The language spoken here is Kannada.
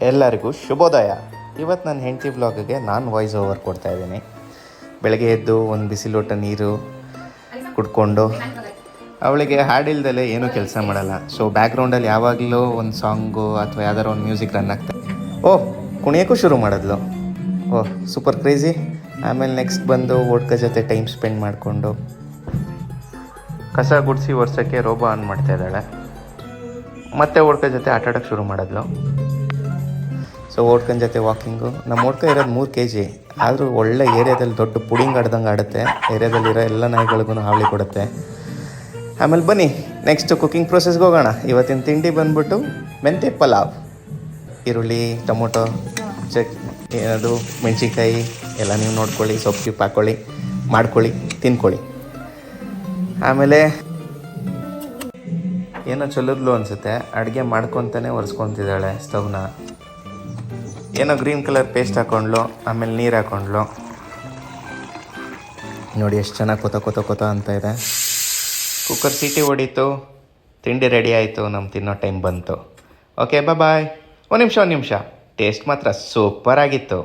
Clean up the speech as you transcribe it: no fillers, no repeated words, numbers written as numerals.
ಎಲ್ಲರಿಗೂ ಶುಭೋದಯ. ಇವತ್ತು ನನ್ನ ಹೆಂಡತಿ ವ್ಲಾಗ್ಗೆ ನಾನು ವಾಯ್ಸ್ ಓವರ್ ಕೊಡ್ತಾ ಇದ್ದೀನಿ. ಬೆಳಗ್ಗೆ ಎದ್ದು ಒಂದು ಬಿಸಿಲೋಟ ನೀರು ಕುಡ್ಕೊಂಡು, ಅವಳಿಗೆ ಹಾಡಿಲ್ದಲೇ ಏನೂ ಕೆಲಸ ಮಾಡಲ್ಲ. ಸೊ ಬ್ಯಾಕ್ಗ್ರೌಂಡಲ್ಲಿ ಯಾವಾಗಲೂ ಒಂದು ಸಾಂಗು ಅಥವಾ ಯಾವ್ದಾರು ಒಂದು ಮ್ಯೂಸಿಕ್ ರನ್ ಆಗ್ತದೆ. ಕುಣಿಯೋಕ್ಕೂ ಶುರು ಮಾಡಿದ್ಲು. Super crazy. ಆಮೇಲೆ ನೆಕ್ಸ್ಟ್ ಬಂದು ಓಡ್ಕ ಜೊತೆ ಟೈಮ್ ಸ್ಪೆಂಡ್ ಮಾಡಿಕೊಂಡು ಕಸ ಗುಡಿಸಿ ವರ್ಷಕ್ಕೆ ರೋಬೋ ಆನ್ ಮಾಡ್ತಾ ಇದ್ದಾಳೆ. ಮತ್ತೆ ಓಡ್ಕ ಜೊತೆ ಆಟ ಆಡೋಕ್ಕೆ ಶುರು ಮಾಡಿದ್ಲು. ಸೊ ಓಡ್ಕನ ಜೊತೆ ವಾಕಿಂಗು. ನಮ್ಮ ಓಡ್ಕ ಇರೋದು 3 kg, ಆದರೂ ಒಳ್ಳೆ ಏರಿಯಾದಲ್ಲಿ ದೊಡ್ಡ ಪುಡಿಂಗ್ ಆಡ್ದಂಗೆ ಆಡುತ್ತೆ. ಏರಿಯಾದಲ್ಲಿರೋ ಎಲ್ಲ ನಾಯಿಗಳಿಗೂ ಹಾವಳಿ ಕೊಡುತ್ತೆ. ಆಮೇಲೆ ಬನ್ನಿ ನೆಕ್ಸ್ಟ್ ಕುಕ್ಕಿಂಗ್ ಪ್ರೊಸೆಸ್ಗೆ ಹೋಗೋಣ. ಇವತ್ತಿನ ತಿಂಡಿ ಬಂದ್ಬಿಟ್ಟು ಮೆಂತ್ಯ ಪಲಾವ್. ಈರುಳ್ಳಿ, ಟೊಮೊಟೊ, ಅದು ಮೆಣಸಿನ್ಕಾಯಿ ಎಲ್ಲ ನೀವು ನೋಡ್ಕೊಳ್ಳಿ. ಸೊಪ್ಪು ಹಾಕ್ಕೊಳ್ಳಿ, ಮಾಡ್ಕೊಳ್ಳಿ, ತಿನ್ಕೊಳ್ಳಿ. ಆಮೇಲೆ ಏನೋ ಚಲೋದ್ಲು ಅನಿಸುತ್ತೆ, ಅಡುಗೆ ಮಾಡ್ಕೊತಾನೆ ಒರೆಸ್ಕೊತಿದ್ದಾಳೆ ಸ್ಟವ್ನ. ಏನೋ ಗ್ರೀನ್ ಕಲರ್ ಪೇಸ್ಟ್ ಹಾಕ್ಕೊಂಡ್ಲು, ಆಮೇಲೆ ನೀರು ಹಾಕ್ಕೊಂಡ್ಲು. ನೋಡಿ ಎಷ್ಟು ಚೆನ್ನಾಗಿ ಕೊತ ಅಂತ ಇದೆ. ಕುಕ್ಕರ್ ಸೀಟಿ ಹೊಡೀತು, ತಿಂಡಿ ರೆಡಿ ಆಯಿತು. ನಮ್ಮ ತಿನ್ನೋ ಟೈಮ್ ಬಂತು. Okay bye. ಒಂದು ನಿಮಿಷ, ಟೇಸ್ಟ್ ಮಾತ್ರ ಸೂಪರ್ ಆಗಿತ್ತು.